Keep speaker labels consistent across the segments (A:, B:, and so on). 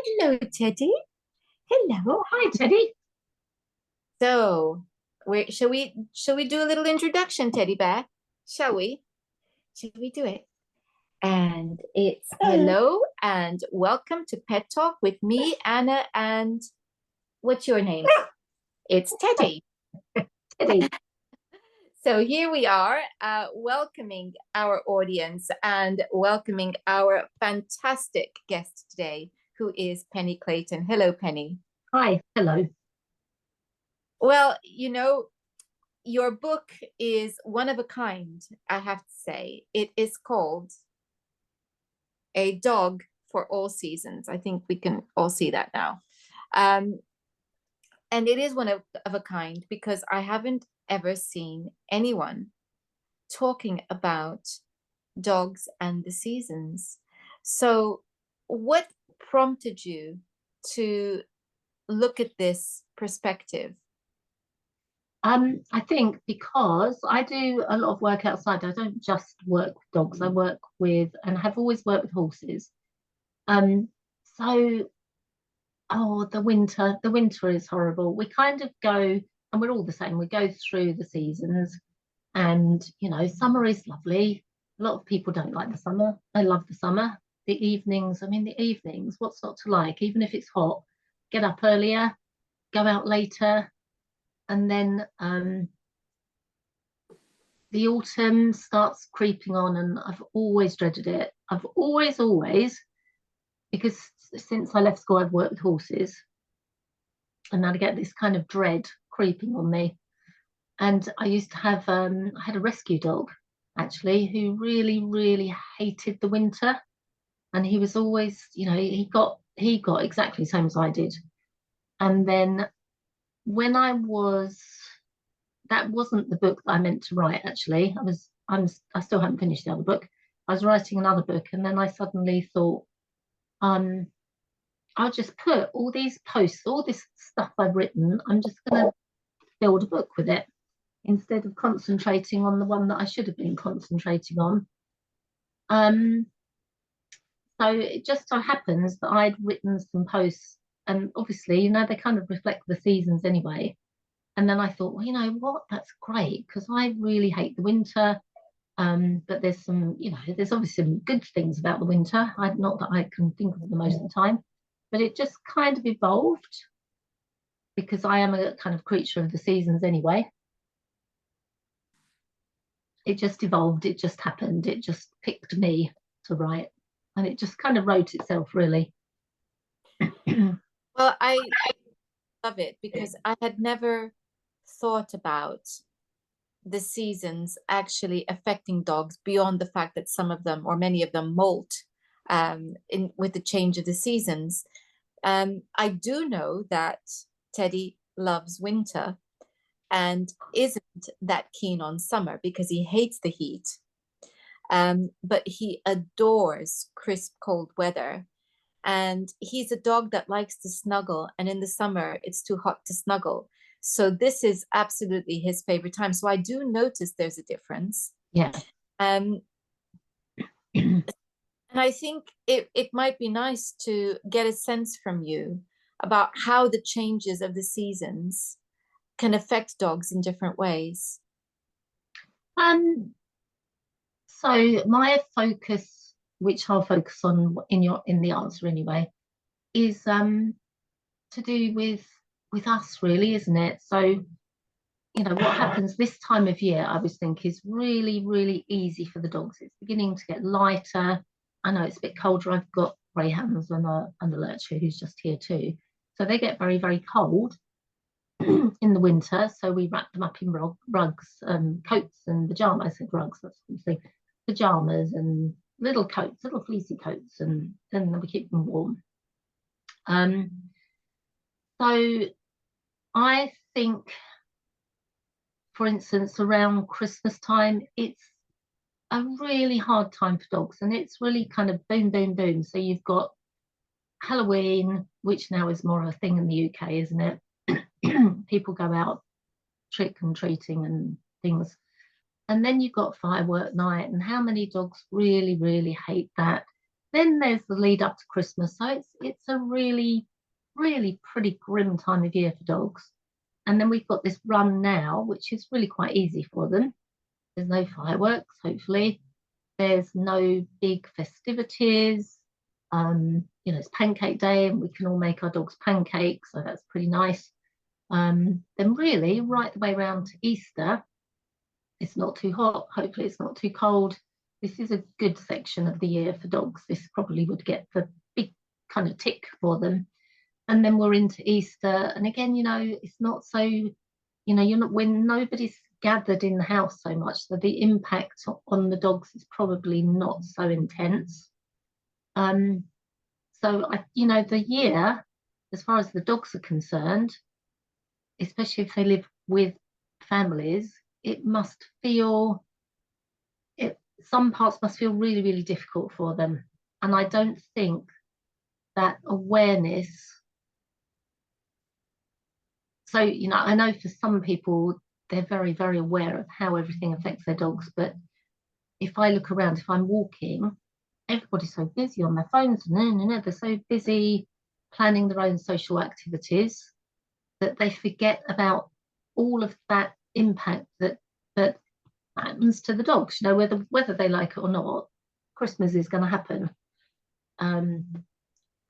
A: Hello, Teddy. Hello.
B: Hi, Teddy.
A: So, shall we do a little introduction, Teddy Bear? Shall we? Shall we do it? And it's hello and welcome to Pet Talk with me, Anna, and what's your name? It's Teddy.
B: Teddy.
A: So here we are, welcoming our audience and welcoming our fantastic guest today, who is Pennie Clayton. Hello, Pennie.
B: Hi. Hello.
A: Well, your book is one of a kind, I have to say. It is called A Dog for All Seasons. I think we can all see that now. Um, and it is one of a kind because I haven't ever seen anyone talking about dogs and the seasons. So, what prompted you to look at this perspective?
B: I think because I do a lot of work outside, I don't just work with dogs. I work with and have always worked with horses. Um, so the winter is horrible. We kind of go, and we're all the same. We go through the seasons, and summer is lovely. A lot of people don't like the summer. I love the summer. The evenings, I mean, the evenings, what's not to like? Even if it's hot, get up earlier, go out later, and then the autumn starts creeping on, and I've always dreaded it. I've always, because since I left school, I've worked with horses, and I get this kind of dread creeping on me. And I used to have, I had a rescue dog actually who really hated the winter, and he was always, he got exactly the same as I did. And then when that wasn't the book that I meant to write actually. I still haven't finished the other book. I was writing another book, and then I suddenly thought, um, I'll just put all these posts, all this stuff I've written, I'm just gonna build a book with it instead of concentrating on the one that I should have been concentrating on. Um, so it just so happens that I'd written some posts, and obviously, they kind of reflect the seasons anyway. And then I thought, well, you know what, that's great because I really hate the winter. But there's obviously some good things about the winter. Not that I can think of them most of the time, but it just kind of evolved because I am a kind of creature of the seasons anyway. It just evolved, it just happened, it just picked me to write, and it just kind of wrote itself, really.
A: Well, I love it because I had never thought about the seasons actually affecting dogs beyond the fact that some of them or many of them molt in with the change of the seasons. I do know that Teddy loves winter and isn't that keen on summer because he hates the heat. But he adores crisp, cold weather. And he's a dog that likes to snuggle. And in the summer, it's too hot to snuggle. So this is absolutely his favorite time. So I do notice there's a difference.
B: Yeah.
A: Um, and I think it might be nice to get a sense from you about how the changes of the seasons can affect dogs in different ways.
B: um so my focus, which I'll focus on in the answer anyway, is to do with us, really, isn't it? So what happens this time of year, I always think, is really easy for the dogs. It's beginning to get lighter. I know it's a bit colder. I've got greyhounds and a lurcher who's just here too, so they get very cold in the winter. So we wrap them up in rugs, coats and pajamas. I said rugs, that's what I'm saying. Pajamas and little coats, little fleecy coats, and then we keep them warm. Um, so I think, for instance, around Christmas time, it's a really hard time for dogs, and it's really kind of boom. So you've got Halloween, which now is more of a thing in the UK, isn't it? People go out trick and treating and things. And then you've got firework night, and how many dogs really hate that? Then there's the lead up to Christmas. So it's a really, really pretty grim time of year for dogs. And then we've got this run now, which is really quite easy for them. There's no fireworks, hopefully. There's no big festivities. It's Pancake Day and we can all make our dogs pancakes, so that's pretty nice. Then really, right the way around to Easter, it's not too hot. Hopefully, it's not too cold. This is a good section of the year for dogs. This probably would get the big kind of tick for them. And then we're into Easter. And again, it's not so, you're not when nobody's gathered in the house so much. So the impact on the dogs is probably not so intense. The year, as far as the dogs are concerned, especially if they live with families, it must feel some parts must feel really, really difficult for them. And I don't think that awareness. So, I know for some people, they're very, very aware of how everything affects their dogs. But if I look around, if I'm walking, everybody's so busy on their phones and they're so busy planning their own social activities that they forget about all of that impact that happens to the dogs. Whether they like it or not, Christmas is going to happen.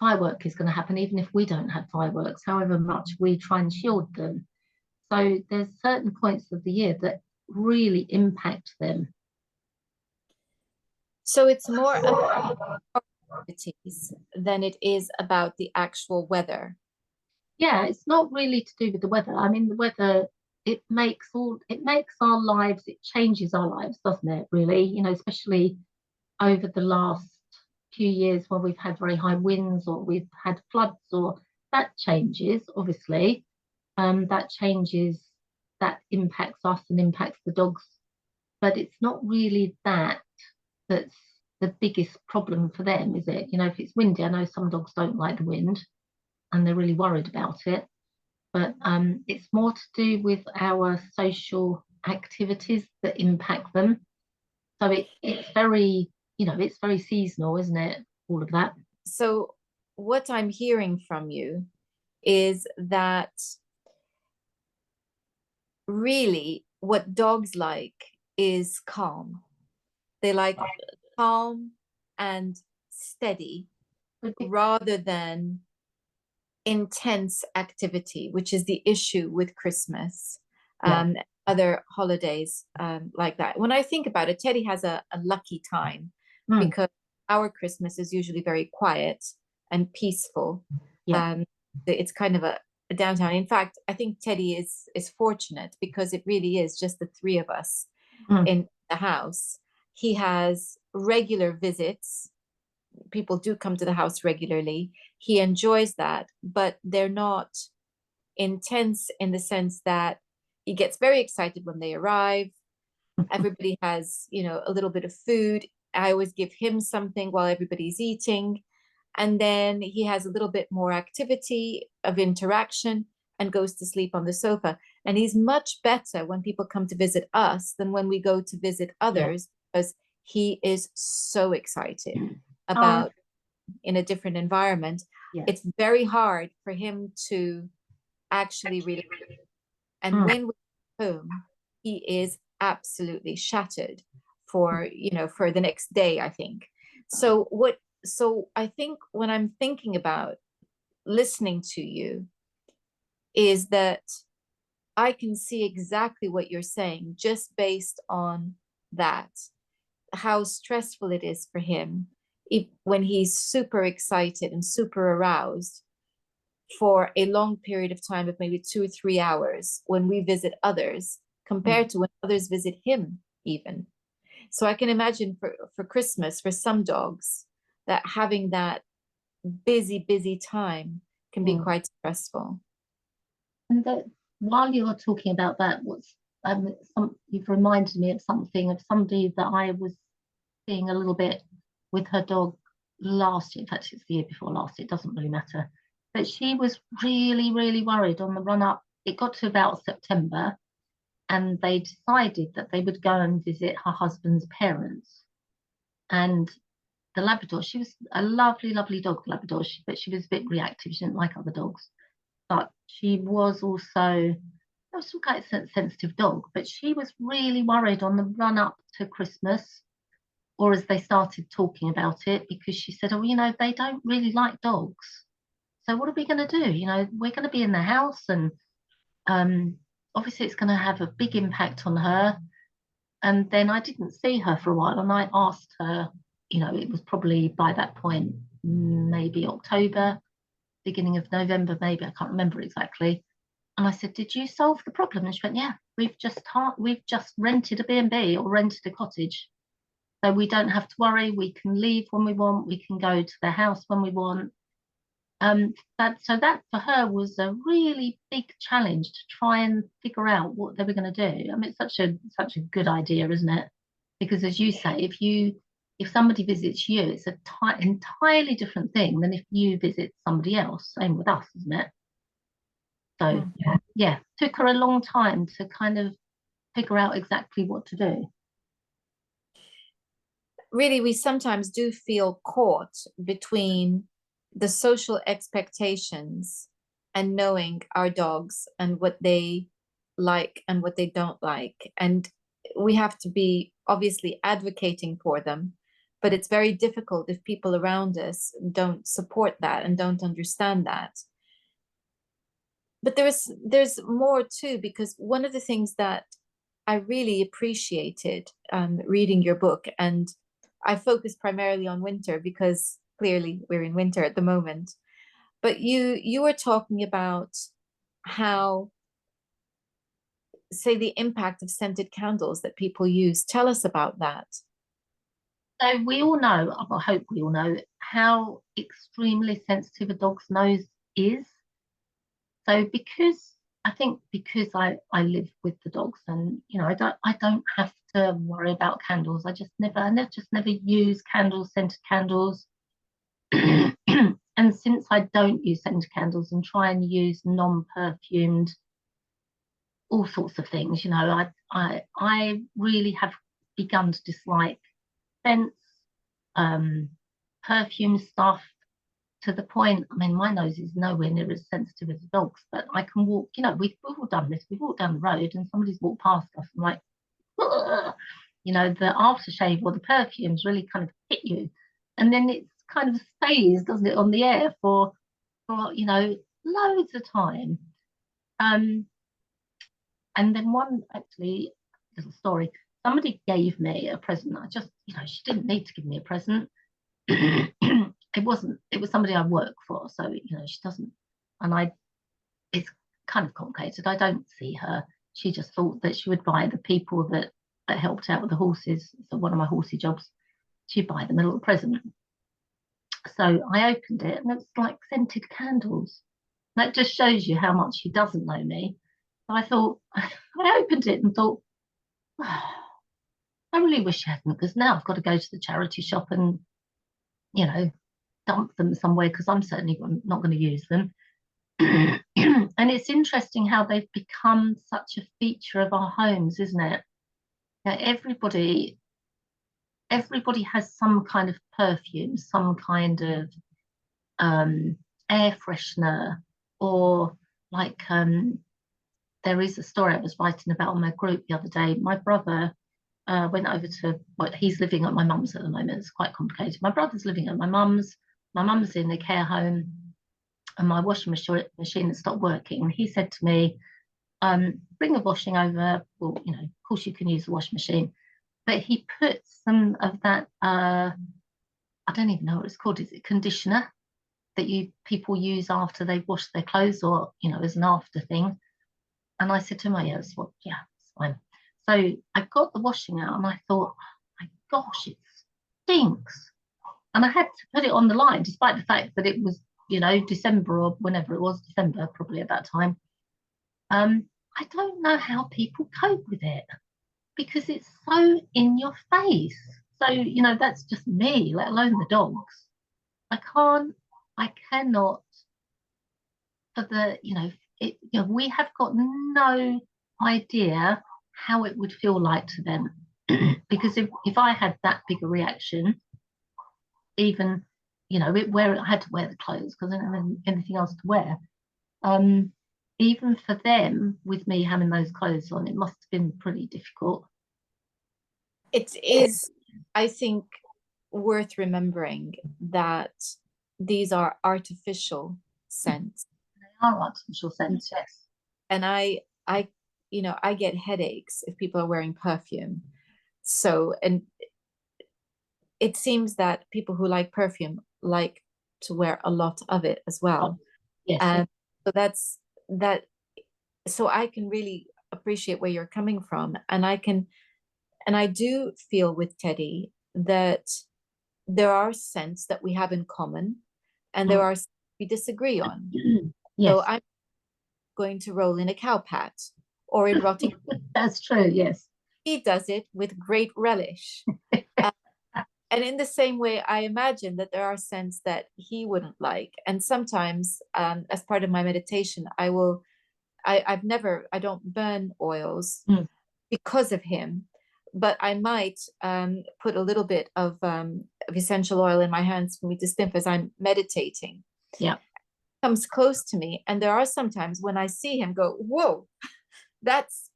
B: Firework is going to happen even if we don't have fireworks, however much we try and shield them. So there's certain points of the year that really impact them.
A: So it's more about activities than it is about the actual weather.
B: Yeah, it's not really to do with the weather. I mean, the weather, it makes our lives, it changes our lives, doesn't it, really? Especially over the last few years where we've had very high winds or we've had floods, or that changes, obviously. That impacts us and impacts the dogs. But it's not really that's the biggest problem for them, is it? If it's windy, I know some dogs don't like the wind and they're really worried about it. But it's more to do with our social activities that impact them. So it's very, it's very seasonal, isn't it? All of that.
A: So what I'm hearing from you is that really what dogs like is calm. They like calm and steady rather than intense activity, which is the issue with Christmas, other holidays like that. When I think about it, Teddy has a lucky time because our Christmas is usually very quiet and peaceful. It's kind of a downtown. In fact, I think Teddy is fortunate because it really is just the three of us in the house. He has regular visits. People do come to the house regularly. He enjoys that, but they're not intense in the sense that he gets very excited when they arrive. Everybody has, a little bit of food. I always give him something while everybody's eating. And then he has a little bit more activity of interaction and goes to sleep on the sofa. And he's much better when people come to visit us than when we go to visit others, because he is so excited about in a different environment. It's very hard for him to actually really, and when we're home, he is absolutely shattered for the next day, I think. So I think when I'm thinking about listening to you is that I can see exactly what you're saying just based on that, how stressful it is for him when he's super excited and super aroused for a long period of time of maybe 2 or 3 hours when we visit others compared to when others visit him even. So I can imagine for Christmas, for some dogs, that having that busy time can be quite stressful.
B: And while you're talking about that, you've reminded me of somebody that I was seeing a little bit with her dog last year. In fact, it's the year before last. It doesn't really matter. But she was really, really worried on the run up. It got to about September, and they decided that they would go and visit her husband's parents. And the Labrador, she was a lovely, lovely dog, the Labrador, but she was a bit reactive. She didn't like other dogs. But she was also, also quite a sensitive dog, but she was really worried on the run up to Christmas, or as they started talking about it, because she said, oh, you know, they don't really like dogs. So what are we going to do? You know, we're going to be in the house, and um, obviously it's going to have a big impact on her. And then I didn't see her for a while, and I asked her, you know, it was probably by that point, maybe October, beginning of November, maybe, I can't remember exactly. And I said, did you solve the problem? And she went, yeah, we've just rented a B&B or rented a cottage. So we don't have to worry. We can leave when we want. We can go to their house when we want. So that for her was a really big challenge to try and figure out what they were going to do. I mean, it's such a good idea, isn't it? Because as you say, if somebody visits you, it's a entirely different thing than if you visit somebody else. Same with us, isn't it? So
A: Mm.
B: yeah, took her a long time to kind of figure out exactly what to do.
A: Really, we sometimes do feel caught between the social expectations and knowing our dogs and what they like and what they don't like. And we have to be obviously advocating for them, but it's very difficult if people around us don't support that and don't understand that. But there's more too, because one of the things that I really appreciated reading your book, and I focus primarily on winter because clearly we're in winter at the moment. But you were talking about how, say, the impact of scented candles that people use. Tell us about that.
B: So we all know, I hope we all know, how extremely sensitive a dog's nose is. So because I live with the dogs, and you know I don't have to worry about candles. I just never use candles, scented candles. And since I don't use scented candles and try and use non-perfumed, all sorts of things, you know, I really have begun to dislike scents, um, perfume stuff, to the point, I mean, my nose is nowhere near as sensitive as a dog's, but I can walk, you know, we've all done this. We've walked down the road and somebody's walked past us and like, ugh, you know, the aftershave or the perfumes really kind of hit you. And then it kind of stays, doesn't it, on the air for you know, loads of time. Um, and then one actually, little story, somebody gave me a present. I just, you know, she didn't need to give me a present. It was somebody I work for, so you know she doesn't, and I it's kind of complicated. I don't see her. She just thought that she would buy the people that helped out with the horses, so one of my horsey jobs, she'd buy them a little present. So I opened it and it was like scented candles. That just shows you how much she doesn't know me. So I thought, I opened it and thought, oh, I really wish she hadn't, because now I've got to go to the charity shop and, you know, dump them somewhere because I'm certainly not going to use them. And it's interesting how they've become such a feature of our homes, isn't it? Now, everybody has some kind of perfume, some kind of um, air freshener, or like there is a story I was writing about on my group the other day. My brother went over to, well, he's living at my mum's at the moment. It's quite complicated. My brother's living at my mum's. My mum's in a care home, and my washing machine had stopped working. And he said to me, bring the washing over. Well, you know, of course you can use the washing machine. But he put some of that, I don't even know what it's called. Is it conditioner that you people use after they wash their clothes, or, you know, as an after thing? And I said to him, oh, yeah, yeah, it's fine. So I got the washing out and I thought, oh my gosh, it stinks. And I had to put it on the line, despite the fact that it was, you know, December or whenever it was, December probably at that time. I don't know how people cope with it because it's so in your face. So, you know, that's just me, let alone the dogs. I cannot, for the, you know, you know, we have got no idea how it would feel like to them. Because if I had that big a reaction, even, I had to wear the clothes because I didn't have anything else to wear. Even for them, with me having those clothes on, it must have been pretty difficult.
A: It is, I think, worth remembering that these are artificial scents.
B: They are artificial scents, yes.
A: And I get headaches if people are wearing perfume. So, and it seems that people who like perfume like to wear a lot of it as well.
B: Yes.
A: And so that's that. So I can really appreciate where you're coming from. And I do feel with Teddy that there are scents that we have in common and there are we disagree on.
B: Yes.
A: So I'm going to roll in a cow pat or in rotting.
B: That's true, yes.
A: He does it with great relish. And in the same way, I imagine that there are scents that he wouldn't like. And sometimes, as part of my meditation, I don't burn oils because of him, but I might put a little bit of essential oil in my hands for me to sniff as I'm meditating.
B: Yeah.
A: Comes close to me. And there are sometimes when I see him go, whoa, that's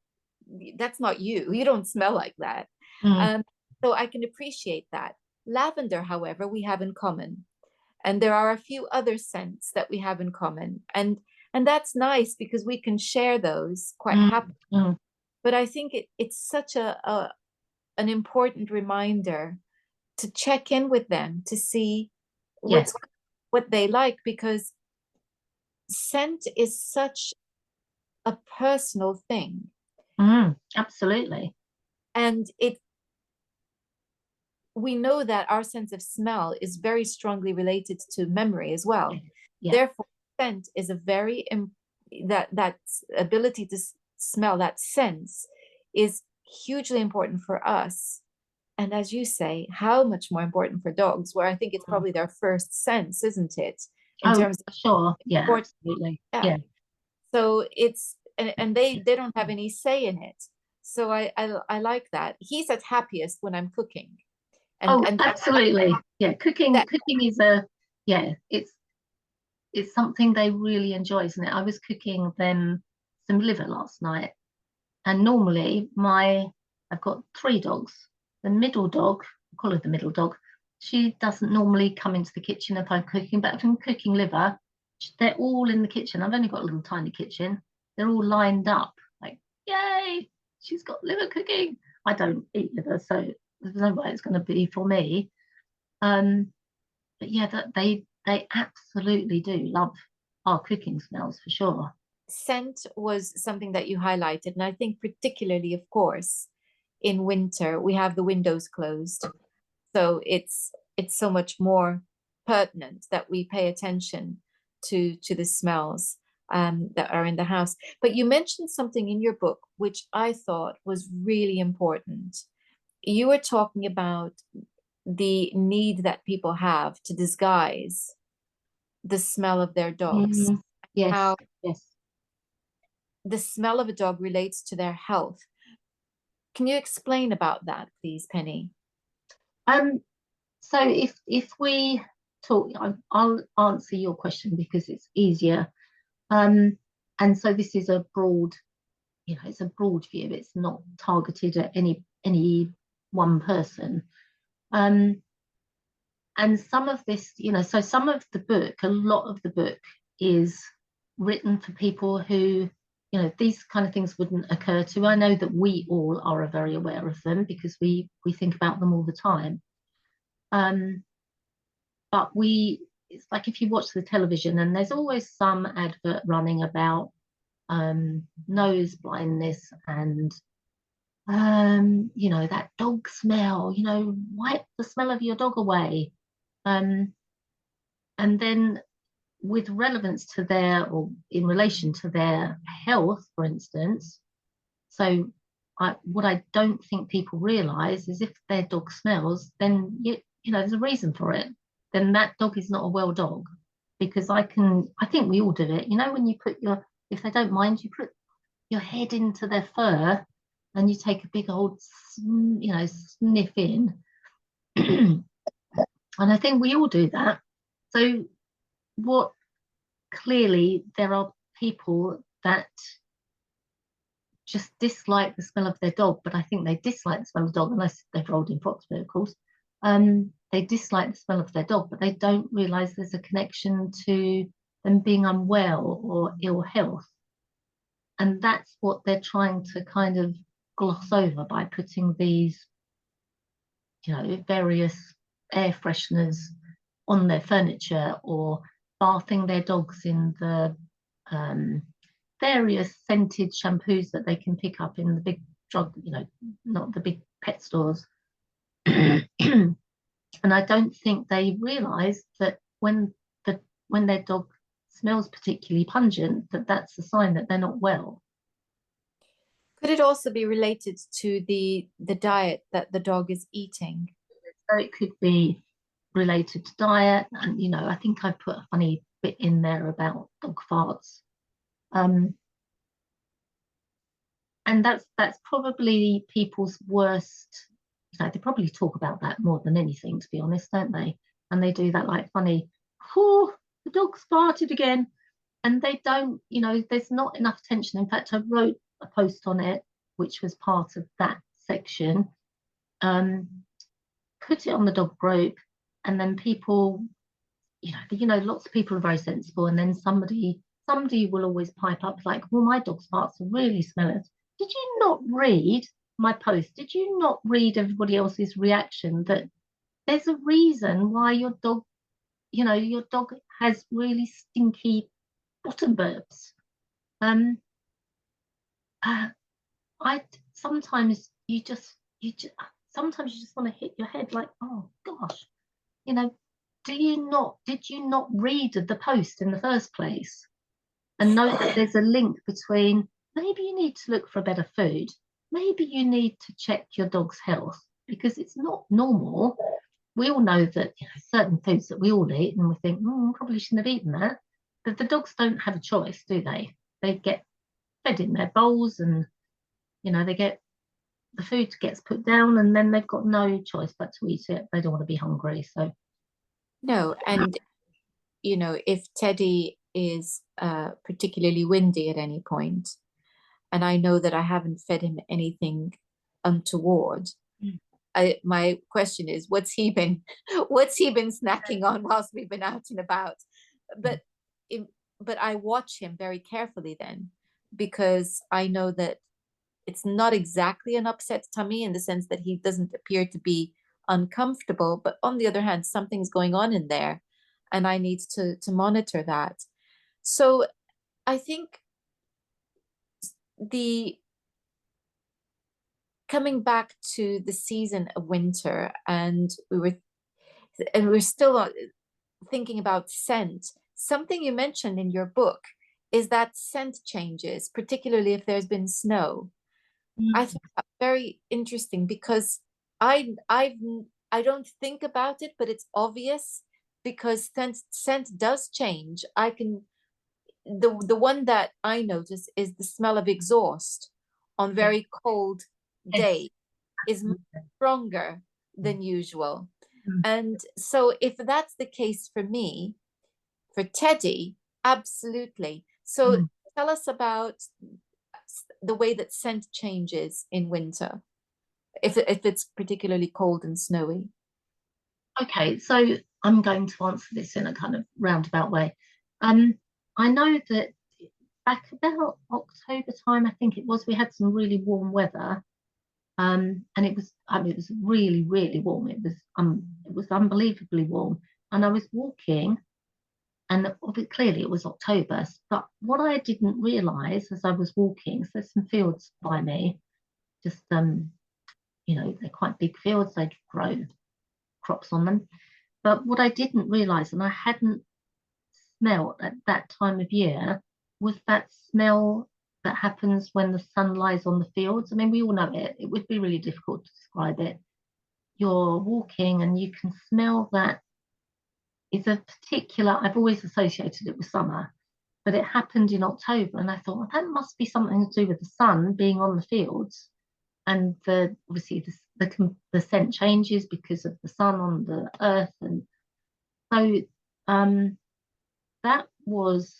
A: not you. You don't smell like that. So I can appreciate that. Lavender, however, we have in common. And there are a few other scents that we have in common. And that's nice because we can share those quite happily. But I think it's such an important reminder to check in with them to see what they like, because scent is such a personal thing.
B: Absolutely.
A: And we know that our sense of smell is very strongly related to memory as well.
B: Yeah.
A: Therefore, scent is a very that ability to smell, that sense, is hugely important for us. And as you say, how much more important for dogs, where I think it's probably their first sense, isn't it? In terms of
B: sure. Yeah, absolutely. Yeah.
A: So it's and they don't have any say in it. So I like that. He's at happiest when I'm cooking. And
B: absolutely. Yeah, cooking is it's something they really enjoy, isn't it? I was cooking them some liver last night, and normally I've got 3 dogs. The middle dog, I call her the middle dog, she doesn't normally come into the kitchen if I'm cooking, but if I'm cooking liver, they're all in the kitchen. I've only got a little tiny kitchen. They're all lined up, like, yay, she's got liver cooking. I don't eat liver, so there's no way it's going to be for me. But yeah, that they absolutely do love our cooking smells for sure.
A: Scent was something that you highlighted, and I think particularly, of course, in winter we have the windows closed, so it's so much more pertinent that we pay attention to the smells that are in the house. But you mentioned something in your book which I thought was really important. You were talking about the need that people have to disguise the smell of their dogs.
B: Yes.
A: How
B: Yes.
A: the smell of a dog relates to their health. Can you explain about that, please, Pennie?
B: So if we talk, I'll answer your question because it's easier. And so this is a broad, it's a broad view. It's not targeted at any one person. And some of this, so some of the book, a lot of the book is written for people who, these kind of things wouldn't occur to. I know that we all are very aware of them because we think about them all the time. But it's like if you watch the television and there's always some advert running about nose blindness and that dog smell, wipe the smell of your dog away. And then with relevance to or in relation to their health, for instance, so what I don't think people realize is if their dog smells, then there's a reason for it. Then that dog is not a well dog, because I think we all do it. When you if they don't mind, you put your head into their fur and you take a big old, sniff in. And I think we all do that. So what clearly there are people that just dislike the smell of their dog, but I think they dislike the smell of the dog unless they've rolled in Foxbury, of course. They dislike the smell of their dog, but they don't realise there's a connection to them being unwell or ill health. And that's what they're trying to kind of gloss over by putting these, various air fresheners on their furniture or bathing their dogs in the various scented shampoos that they can pick up in the big drug, not the big pet stores. And I don't think they realise that when their dog smells particularly pungent, that's a sign that they're not well.
A: Could it also be related to the diet that the dog is eating?
B: So it could be related to diet, and I think I put a funny bit in there about dog farts. And that's probably people's worst. They probably talk about that more than anything, to be honest, don't they? And they do that like funny, oh, the dog farted again. And they don't, there's not enough attention. In fact, I wrote a post on it, which was part of that section. Put it on the dog group, and then people, lots of people are very sensible, and then somebody will always pipe up like, well, my dog's farts are really smelly. Did you not read my post? Did you not read everybody else's reaction that there's a reason why your dog has really stinky bottom burps? I sometimes sometimes you just want to hit your head like, oh gosh, did you not read the post in the first place and know that there's a link between maybe you need to look for a better food, maybe you need to check your dog's health, because it's not normal. We all know that certain foods that we all eat and we think, probably shouldn't have eaten that, but the dogs don't have a choice, do they? They get fed in their bowls, and they get the food gets put down, and then they've got no choice but to eat it. They don't want to be hungry. So
A: No, and if Teddy is particularly windy at any point, and I know that I haven't fed him anything untoward, my question is, what's he been snacking on whilst we've been out and about? But but I watch him very carefully then, because I know that it's not exactly an upset tummy in the sense that he doesn't appear to be uncomfortable, but on the other hand, something's going on in there, and I need to monitor that. So I think the coming back to the season of winter, and we're still thinking about scent. Something you mentioned in your book is that scent changes, particularly if there's been snow. I think that's very interesting, because I don't think about it, but it's obvious, because scent does change. The one that I notice is the smell of exhaust on very cold day is much stronger than usual. And so if that's the case for me, for Teddy, absolutely. So tell us about the way that scent changes in winter, if it's particularly cold and snowy.
B: Okay, so I'm going to answer this in a kind of roundabout way. I know that back about October time, I think it was, we had some really warm weather. And it was, it was really, really warm. It was unbelievably warm. And I was walking, and clearly it was October. But what I didn't realise as I was walking, so there's some fields by me, just they're quite big fields. They grow crops on them. But what I didn't realise, and I hadn't smelt at that time of year, was that smell that happens when the sun lies on the fields. I mean, we all know it. It would be really difficult to describe it. You're walking and you can smell that. It's a particular, I've always associated it with summer, but it happened in October. And I thought, well, that must be something to do with the sun being on the fields. and obviously the scent changes because of the sun on the earth, and so um, that was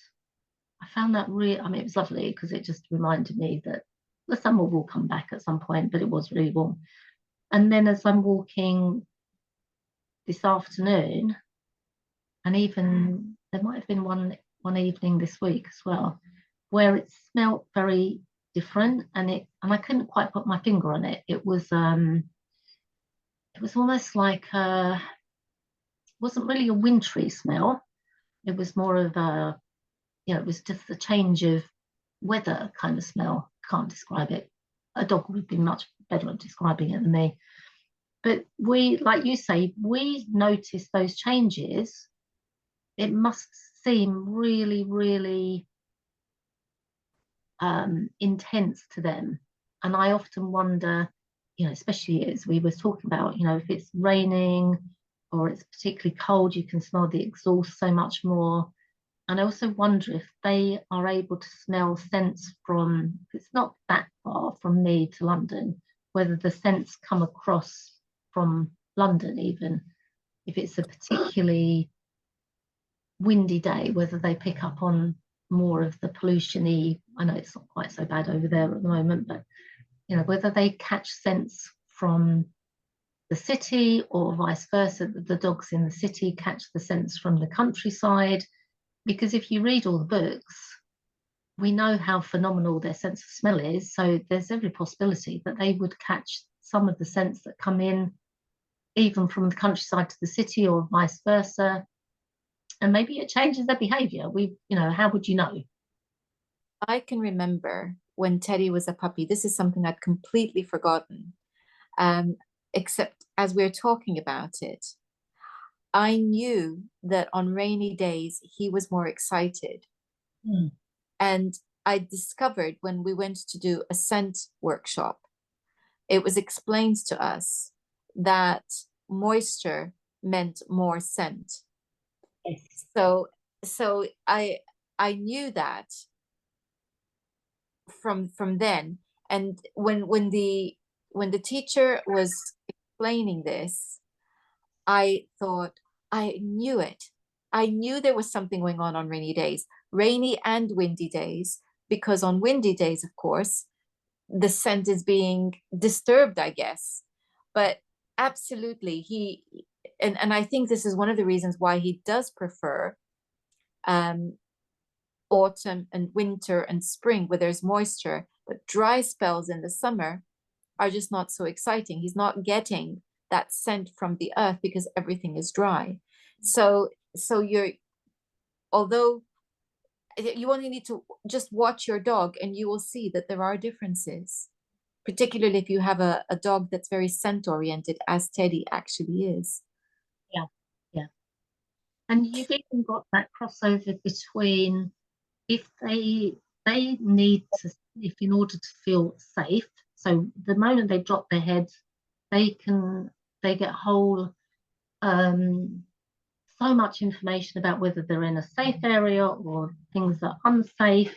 B: I found that really, I mean, it was lovely because it just reminded me that the summer will come back at some point, but it was really warm. And then as I'm walking this afternoon, and even there might have been one evening this week as well, where it smelt very different, and I couldn't quite put my finger on it. It was almost like wasn't really a wintry smell. It was more of a, it was just the change of weather kind of smell. Can't describe it. A dog would be much better at describing it than me. But we, like you say, we notice those changes. It must seem really, really intense to them. And I often wonder, especially as we were talking about, if it's raining or it's particularly cold, you can smell the exhaust so much more. And I also wonder if they are able to smell scents from, if it's not that far from me to London, whether the scents come across from London, even if it's a particularly windy day, whether they pick up on more of the pollution-y. I know it's not quite so bad over there at the moment, but whether they catch scents from the city or vice versa, that the dogs in the city catch the scents from the countryside. Because if you read all the books, we know how phenomenal their sense of smell is. So there's every possibility that they would catch some of the scents that come in, even from the countryside to the city or vice versa. And maybe it changes their behavior. How would you know?
A: I can remember when Teddy was a puppy. This is something I'd completely forgotten. Um, except as we're talking about it, I knew that on rainy days he was more excited.
B: Mm.
A: And I discovered when we went to do a scent workshop, it was explained to us that moisture meant more scent.
B: Yes.
A: So I knew that from then. And when the teacher was explaining this, I thought, I knew it. I knew there was something going on rainy days, rainy and windy days, because on windy days, of course, the scent is being disturbed, I guess. But absolutely, and I think this is one of the reasons why he does prefer um, autumn and winter and spring where there's moisture, but dry spells in the summer are just not so exciting. He's not getting that scent from the earth because everything is dry. So although you only need to just watch your dog and you will see that there are differences, particularly if you have a dog that's very scent oriented, as Teddy actually is.
B: Yeah. Yeah. And you've even got that crossover between if they need to, if in order to feel safe, so the moment they drop their heads, they get whole so much information about whether they're in a safe area or things are unsafe.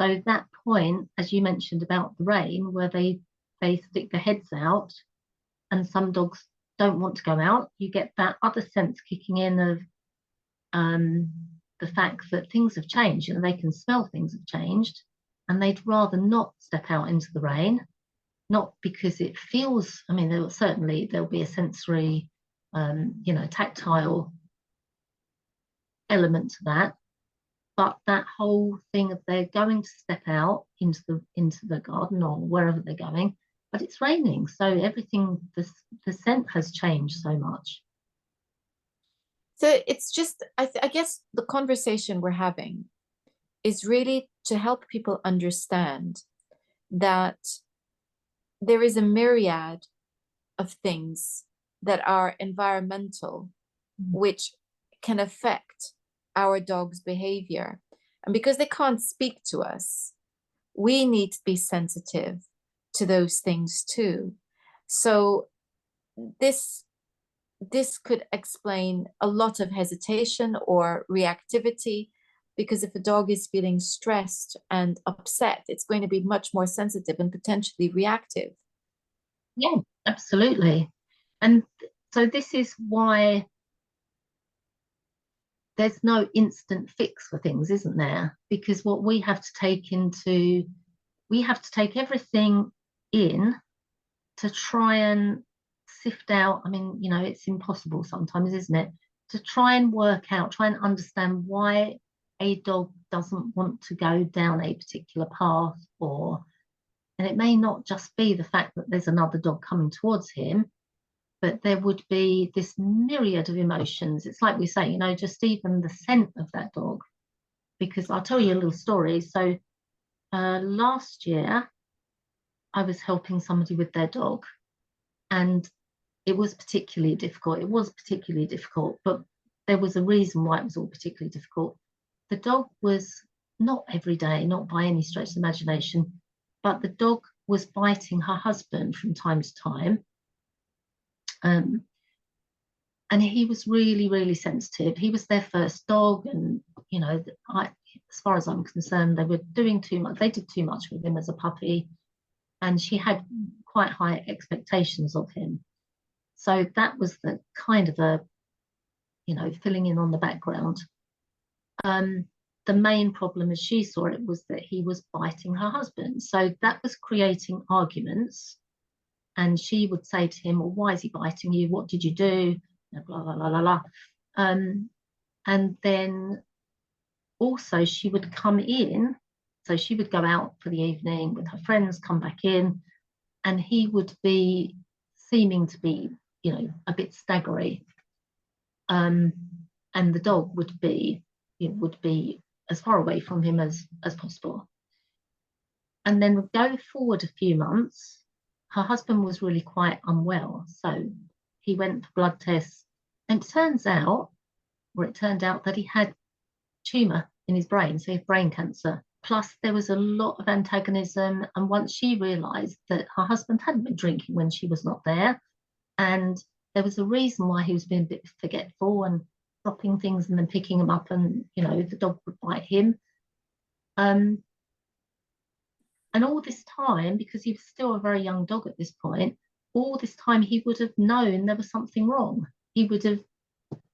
B: So that point, as you mentioned about the rain, where they stick their heads out, and some dogs don't want to go out, you get that other sense kicking in of um, the fact that things have changed and they can smell things have changed, and they'd rather not step out into the rain, not because it feels, I mean, there'll be a sensory, tactile element to that, but that whole thing of they're going to step out into the garden or wherever they're going, but it's raining, so everything, the scent has changed so much.
A: So it's just, I guess the conversation we're having is really to help people understand that there is a myriad of things that are environmental, which can affect our dog's behavior. And because they can't speak to us, we need to be sensitive to those things too. So this this could explain a lot of hesitation or reactivity, because if a dog is feeling stressed and upset, it's going to be much more sensitive and potentially reactive.
B: Yeah, absolutely. And so this is why there's no instant fix for things, isn't there? Because what we have to take into, we have to take everything in to try and sift out. I mean, it's impossible sometimes, isn't it? To try and work out, try and understand why a dog doesn't want to go down a particular path, and it may not just be the fact that there's another dog coming towards him, but there would be this myriad of emotions. It's like we say, just even the scent of that dog. Because I'll tell you a little story. So last year, I was helping somebody with their dog, and it was particularly difficult. It was particularly difficult, but there was a reason why it was all particularly difficult. The dog was not every day, not by any stretch of the imagination, but the dog was biting her husband from time to time. Um, and he was really, really sensitive. He was their first dog, and as far as I'm concerned, they were doing too much. They did too much with him as a puppy, and she had quite high expectations of him. So that was the kind of filling in on the background. Um, the main problem, as she saw it, was that he was biting her husband. So that was creating arguments. And she would say to him, well, why is he biting you? What did you do? Blah, blah, blah, blah, blah. And then also she would come in. So she would go out for the evening with her friends, come back in, and he would be seeming to be, a bit staggery. Um, and the dog would be as far away from him as possible. And then go forward a few months, her husband was really quite unwell. So he went for blood tests, and it turned out that he had tumor in his brain, so he had brain cancer. Plus, there was a lot of antagonism. And once she realized that her husband hadn't been drinking when she was not there, and there was a reason why he was being a bit forgetful and dropping things and then picking them up, and the dog would bite him. Um, and all this time, because he was still a very young dog at this point, all this time he would have known there was something wrong. He would have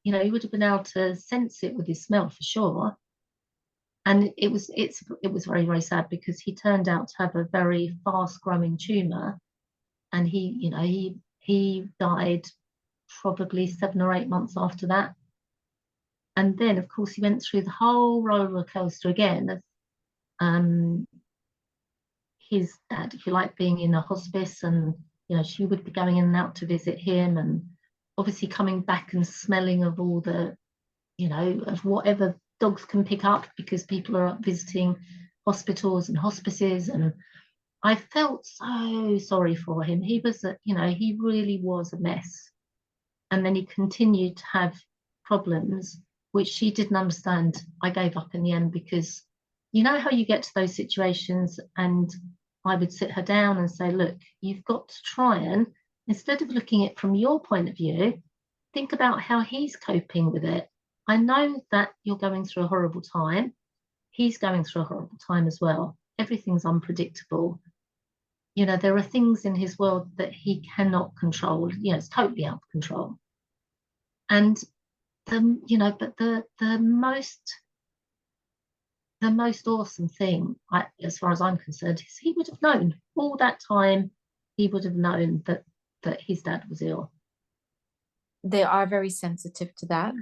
B: been able to sense it with his smell for sure. And it was very, very sad, because he turned out to have a very fast growing tumor, and he died probably 7 or 8 months after that. And then, of course, he went through the whole roller coaster again of um, his dad, if you like, being in a hospice, and she would be going in and out to visit him, and obviously coming back and smelling of all the, of whatever dogs can pick up, because people are visiting hospitals and hospices. And I felt so sorry for him. He really was a mess. And then he continued to have problems, which she didn't understand. I gave up in the end, because you know how you get to those situations, and I would sit her down and say, look, you've got to try and, instead of looking at it from your point of view, think about how he's coping with it. I know that you're going through a horrible time. He's going through a horrible time as well. Everything's unpredictable. There are things in his world that he cannot control. It's totally out of control. And but the most awesome thing, as far as I'm concerned, is he would have known all that time. He would have known that his dad was ill.
A: They are very sensitive to that.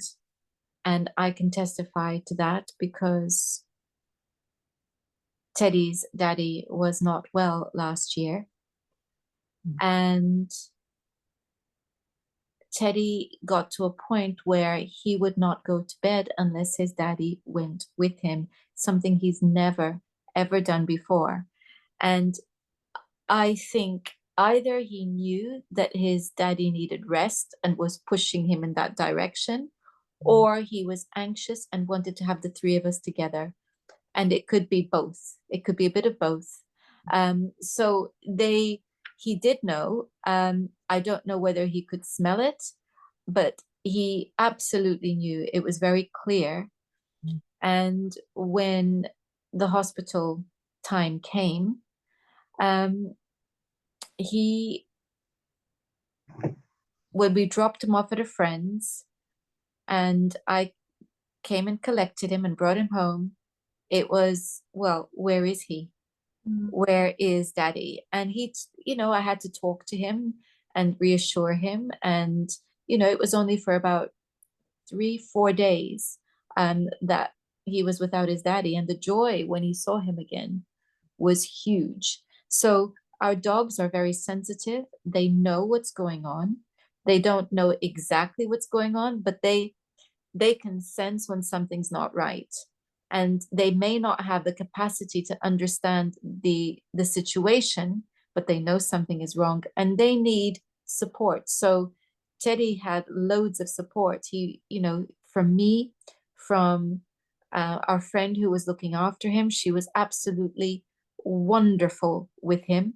A: And I can testify to that because Teddy's daddy was not well last year. And Teddy got to a point where he would not go to bed unless his daddy went with him, something he's never, ever done before. And I think either he knew that his daddy needed rest and was pushing him in that direction, or he was anxious and wanted to have the three of us together. And it could be both. It could be a bit of both. So he did know. I don't know whether he could smell it, but he absolutely knew. It was very clear. And when the hospital time came, he when we dropped him off at a friend's and I came and collected him and brought him home, it was, well, where is he?
B: Mm.
A: Where is daddy? And I had to talk to him and reassure him. And, it was only for about 3, 4 days that he was without his daddy. And the joy when he saw him again was huge. So our dogs are very sensitive. They know what's going on. They don't know exactly what's going on, but they can sense when something's not right, and they may not have the capacity to understand the situation, but they know something is wrong and they need support. So Teddy had loads of support. He, from me, from our friend who was looking after him, she was absolutely wonderful with him.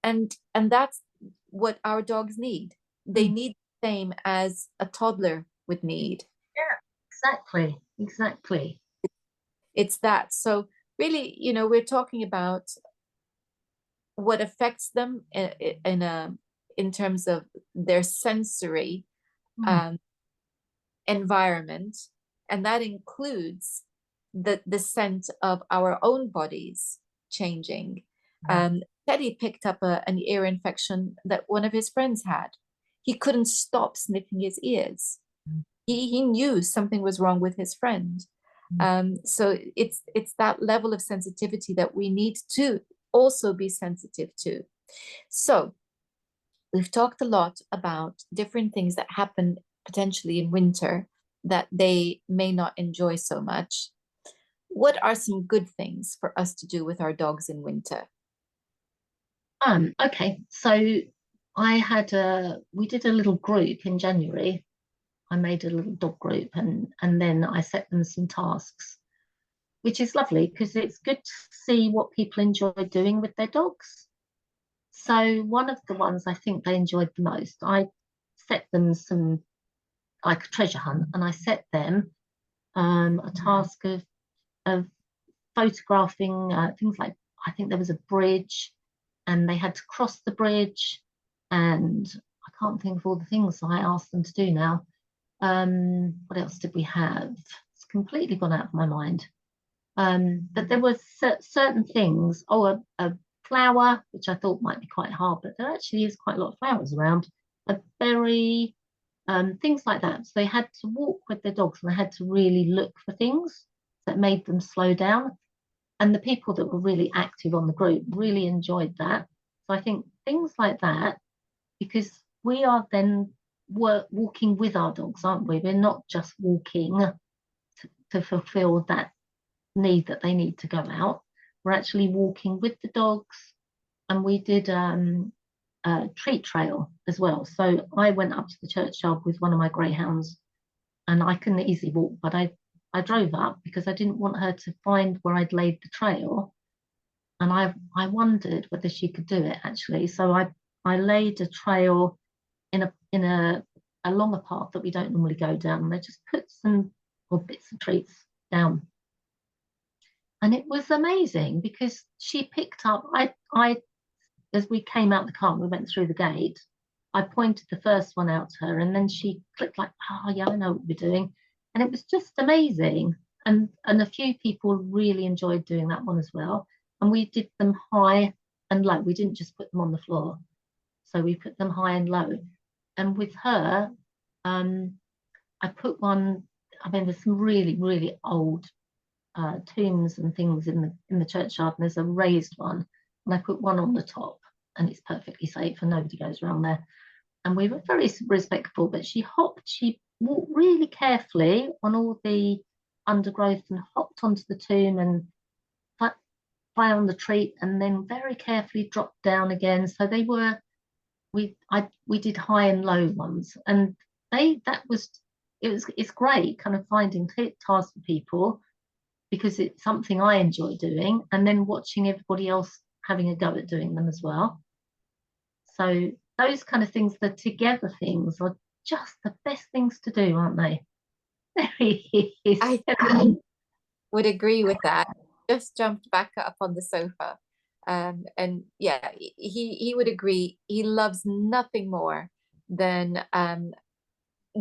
A: And that's what our dogs need. They
B: Mm.
A: need the same as a toddler would need.
B: Yeah, exactly, exactly.
A: It's that. So really, we're talking about what affects them in terms of their sensory
B: Mm.
A: um, environment, and that includes the scent of our own bodies changing.
B: Yeah.
A: Teddy picked up an ear infection that one of his friends had. He couldn't stop sniffing his ears.
B: Mm.
A: He knew something was wrong with his friend.
B: Mm.
A: So it's that level of sensitivity that we need to also be sensitive to. So we've talked a lot about different things that happen potentially in winter that they may not enjoy so much. What are some good things for us to do with our dogs in winter?
B: Okay, so we did a little group in January. I made a little dog group, and then I set them some tasks, which is lovely because it's good to see what people enjoy doing with their dogs. So one of the ones I think they enjoyed the most, I set them some like a treasure hunt, and I set them a task of photographing things like, I think there was a bridge, and they had to cross the bridge, and I can't think of all the things I asked them to do now. What else did we have? It's completely gone out of my mind. But there were certain things. Oh, a flower, which I thought might be quite hard, but there actually is quite a lot of flowers around. A berry, things like that. So they had to walk with their dogs, and they had to really look for things that made them slow down. And the people that were really active on the group really enjoyed that. So I think things like that, because we are then walking with our dogs, aren't we? We're not just walking to fulfill that need that they need to go out. We're actually walking with the dogs, and we did a treat trail as well. So I went up to the churchyard with one of my greyhounds, and I couldn't easily walk, but I drove up because I didn't want her to find where I'd laid the trail, and I wondered whether she could do it actually. So I laid a trail in a along a path that we don't normally go down, and I just put some bits of treats down, and it was amazing because she picked up. I as we came out the car and we went through the gate, I pointed the first one out to her, and then she clicked like, "Oh yeah, I know what we're doing," and it was just amazing. And a few people really enjoyed doing that one as well. And we did them high and low. We didn't just put them on the floor, so we put them high and low. And with her, um, I put one. I mean, there's some really really old tombs and things in the churchyard, and there's a raised one, and I put one on the top, and it's perfectly safe, and nobody goes around there. And we were very respectful, but she walked really carefully on all the undergrowth and hopped onto the tomb and found the treat, and then very carefully dropped down again. So they were we did high and low ones, and it's great kind of finding tasks for people because it's something I enjoy doing, and then watching everybody else having a go at doing them as well. So those kind of things, the together things, are just the best things to do, aren't they? There is.
A: I would agree with that. Just jumped back up on the sofa. And yeah, he would agree. He loves nothing more than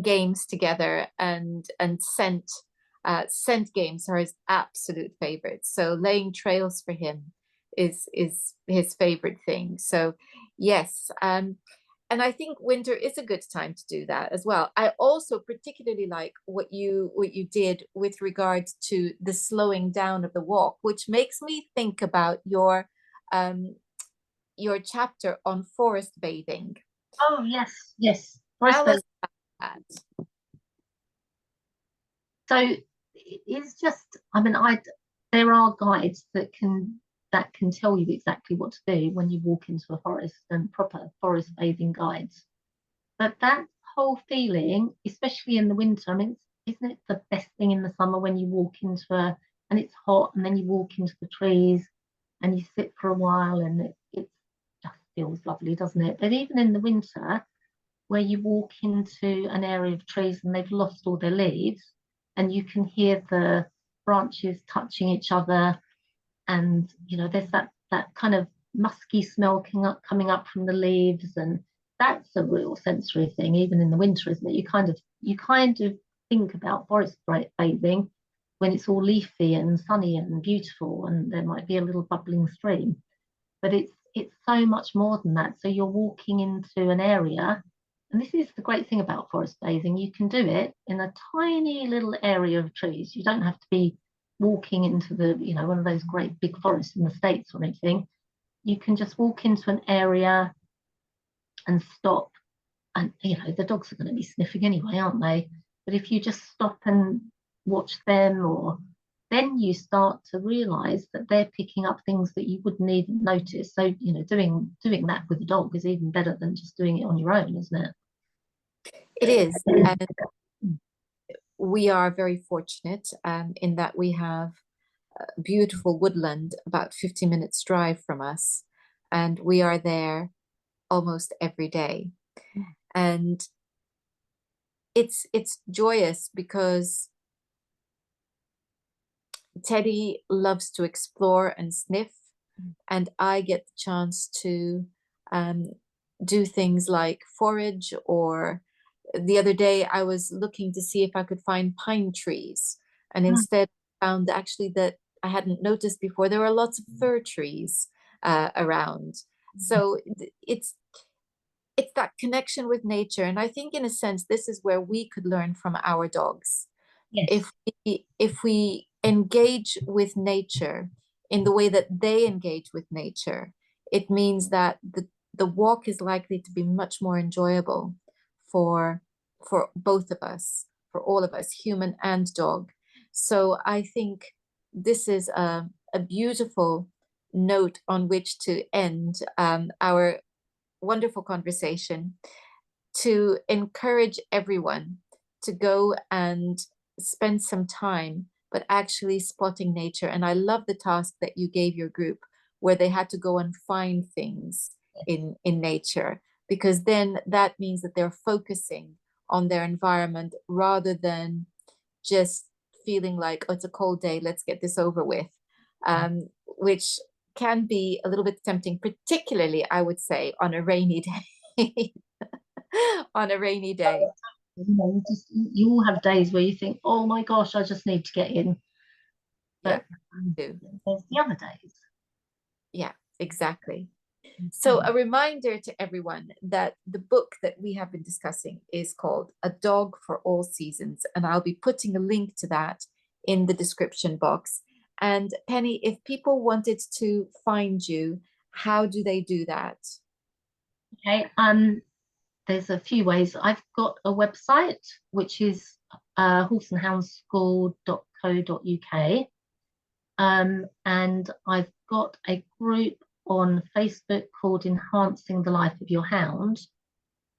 A: games together, and scent games are his absolute favorites. So laying trails for him is his favorite thing. So yes, and I think winter is a good time to do that as well. I also particularly like what you did with regards to the slowing down of the walk, which makes me think about um your chapter on forest bathing.
B: Oh yes, yes. Forest
A: Tell
B: bath.
A: us that.
B: So it's just, I mean, there are guides that can tell you exactly what to do when you walk into a forest, and proper forest bathing guides. But that whole feeling, especially in the winter, I mean, isn't it the best thing in the summer when you walk into and it's hot, and then you walk into the trees and you sit for a while, and it just feels lovely, doesn't it? But even in the winter, where you walk into an area of trees and they've lost all their leaves, and you can hear the branches touching each other, and there's that kind of musky smell coming up from the leaves, and that's a real sensory thing even in the winter, isn't it? You kind of think about forest bathing when it's all leafy and sunny and beautiful, and there might be a little bubbling stream, but it's so much more than that. So you're walking into an area, and this is the great thing about forest bathing. You can do it in a tiny little area of trees. You don't have to be walking into one of those great big forests in the States or anything. You can just walk into an area and stop, and the dogs are going to be sniffing anyway, aren't they? But if you just stop and watch them, or then you start to realize that they're picking up things that you wouldn't even notice. So doing that with a dog is even better than just doing it on your own, isn't it?
A: It is, and we are very fortunate in that we have beautiful woodland about 50 minutes drive from us, and we are there almost every day. And it's joyous because Teddy loves to explore and sniff, and I get the chance to um, do things like forage. Or the other day, I was looking to see if I could find pine trees, and
B: Mm.
A: instead found actually that I hadn't noticed before there were lots of fir trees around. So it's that connection with nature, and I think in a sense this is where we could learn from our dogs.
B: Yes.
A: If we engage with nature in the way that they engage with nature, it means that the walk is likely to be much more enjoyable for for both of us, for all of us, human and dog. So I think this is a beautiful note on which to end our wonderful conversation, to encourage everyone to go and spend some time, but actually spotting nature. And I love the task that you gave your group, where they had to go and find things in nature, because then that means that they're focusing on their environment rather than just feeling like, oh, it's a cold day, let's get this over with, which can be a little bit tempting, particularly, I would say, on a rainy day. On a rainy day.
B: You all have days where you think, oh my gosh, I just need to get in.
A: Yeah,
B: But
A: do.
B: there's the other days.
A: Yeah, exactly. So,
B: Mhm.
A: a reminder to everyone that the book that we have been discussing is called A Dog for All Seasons, and I'll be putting a link to that in the description box. And Penny, if people wanted to find you, how do they do that?
B: Okay. There's a few ways. I've got a website which is horseandhoundschool.co.uk. And I've got a group on Facebook called Enhancing the Life of Your Hound.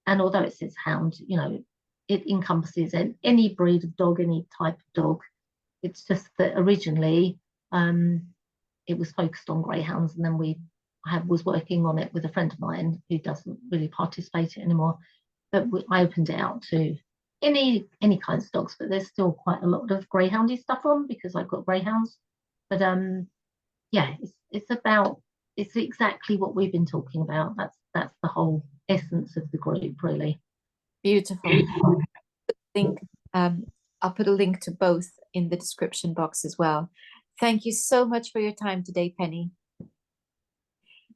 B: And although it says hound, it encompasses any breed of dog, any type of dog. It's just that originally um, it was focused on greyhounds, and then I was working on it with a friend of mine who doesn't really participate in it anymore. But I opened it out to any kinds of dogs, but there's still quite a lot of greyhoundy stuff on because I've got greyhounds. But yeah, it's it's exactly what we've been talking about. That's the whole essence of the group, really.
A: Beautiful. Link, I'll put a link to both in the description box as well. Thank you so much for your time today, Pennie.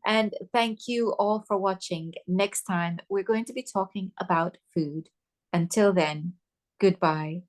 A: And thank you all for watching. Next time, we're going to be talking about food. Until then, goodbye.